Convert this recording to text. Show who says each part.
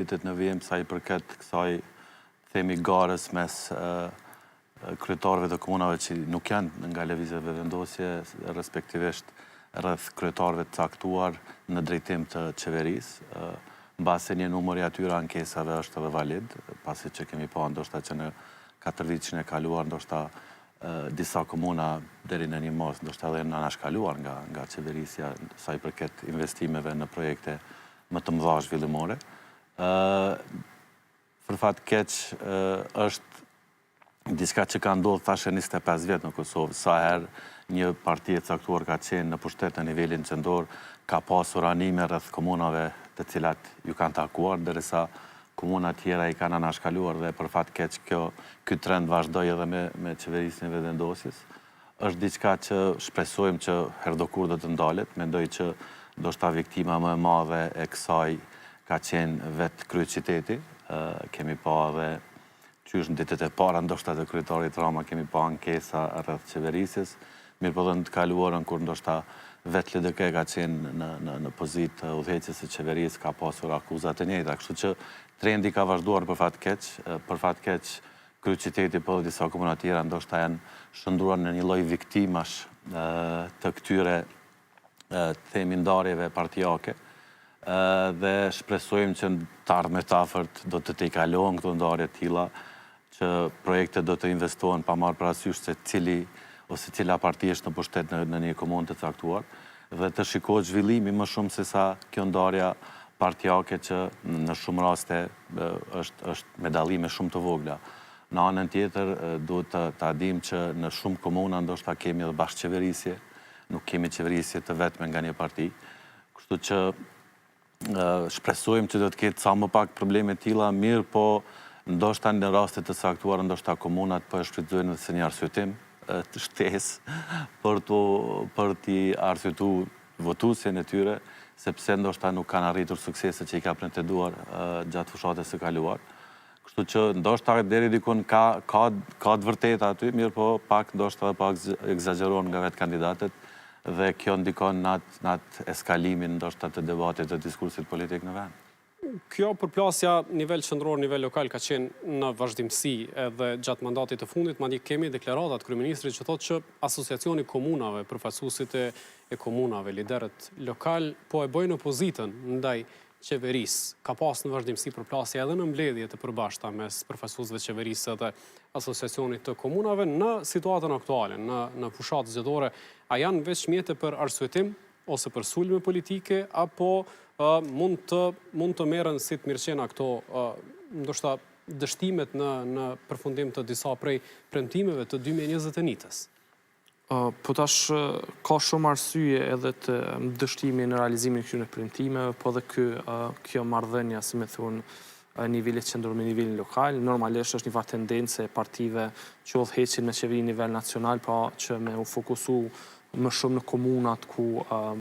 Speaker 1: Ditet në vijim sa i përket kësaj themi garës mes kryetarëve të komunave që nuk janë nga lëvizjeve vendosje, respektivisht rreth kryetarëve të caktuar në drejtim të qeverisë. Mbase një numër i atyre ankesave është edhe valid, pasi që kemi pa ndoshta që në 4 vite që ne kaluar, ndoshta disa komuna deri në një mos, ndoshta edhe në anashkaluar nga qeverisja sa i përket investimeve në projekte më të mëdha zhvillimore. Për fat keq është diçka që ka ndodhur thashë 25 vjet në Kosovë. Sa herë një parti e caktuar ka qenë në pushtet në nivelin qendror, ka pasur anime rreth komunave të cilat ju kanë takuar, derisa komuna tjera i kanë anashkaluar dhe për fat keq ky trend vazhdoi edhe me qeverisjen e vendosjes. Është diçka që shpresojmë që herdokur do të ndalet. Mendoj që ndoshta viktima më e madhe e kësaj ka qenë vetë kryeqyteti. Kemi pa edhe qysh në ditët e para ndoshta të kryetarit Rama kemi pa ankesa rreth qeverisjes, mirë po dhe në të kaluarën kur ndoshta vetë LDK ka qenë në pozitë udhëheqëse së qeverisë, ka pasur akuzat e njëjta, kështu që trendi ka vazhduar për fat keq kryeqyteti po dhe disa komuna tjera ndoshta janë shndruar në një lloj viktimash të këtyre themi ndarjeve partijake. Dhe shpresojmë që të ardhmet të afërt do të i kalohen këto ndarje të tilla, që projekte do të investohen pa marrë parasysh se cila parti është në pushtet në një komunë të caktuar, dhe të shikohet zhvillimi më shumë se sa kjo ndarja partijake që në shumë raste është me dallime shumë të vogla. Në anën tjetër duhet ta dimë që në shumë komuna ndoshta kemi edhe bashkëqeverisje, nuk kemi qeverisje të vetme nga një parti, kështu që shpresojmë që do të ketë sa më pak probleme të tilla, mirë po ndoshta në raste të caktuara ndoshta komunat po e shfrytëzojnë se një arsyetim të shtesë për t'i arsyetuar votuesjen e tyre, sepse ndoshta nuk kanë arritur sukseset që i ka pretenduar gjatë fushatës së kaluar. Kështu që ndoshta deri dikun ka të vërteta aty, mirë po pak ndoshta pak egzageron nga vetë kandidatët, dhe kjo ndikon në atë eskalimin ndoshta të debatit të diskursit politik në vend.
Speaker 2: Kjo përplasja nivel qendror, nivel lokal ka qenë në vazhdimsi edhe gjatë mandatit të fundit, madje kemi deklaratat kryeministrit që thotë që asociacioni komunave, përfaqësuesit e komunave, liderët lokal po e bëjnë opozitën ndaj qeverisë. Ka pas në vazhdimsi përplasje edhe në mbledhje të përbashkëta mes përfaqësuesve të qeverisë dhe asociacionit të komunave në situatën aktuale, në fushatë zgjedhore. A janë veç mjete për arsyetim ose për sulme politike, apo mund të merren si të mirëqena këto ndoshta dështimet në përfundim të disa prej premtimeve të 2021-s?
Speaker 3: Po tash ka shumë arsye edhe të dështimi në realizimin e këtyre premtimeve, po dhe kjo marrëdhënie, si më thon, nivelit qendror me nivelin lokal. Normalisht është një farë tendencë e partive që udhëheqin me qeveri nivel nacional, pa që me u fokusu më shumë në komunat ku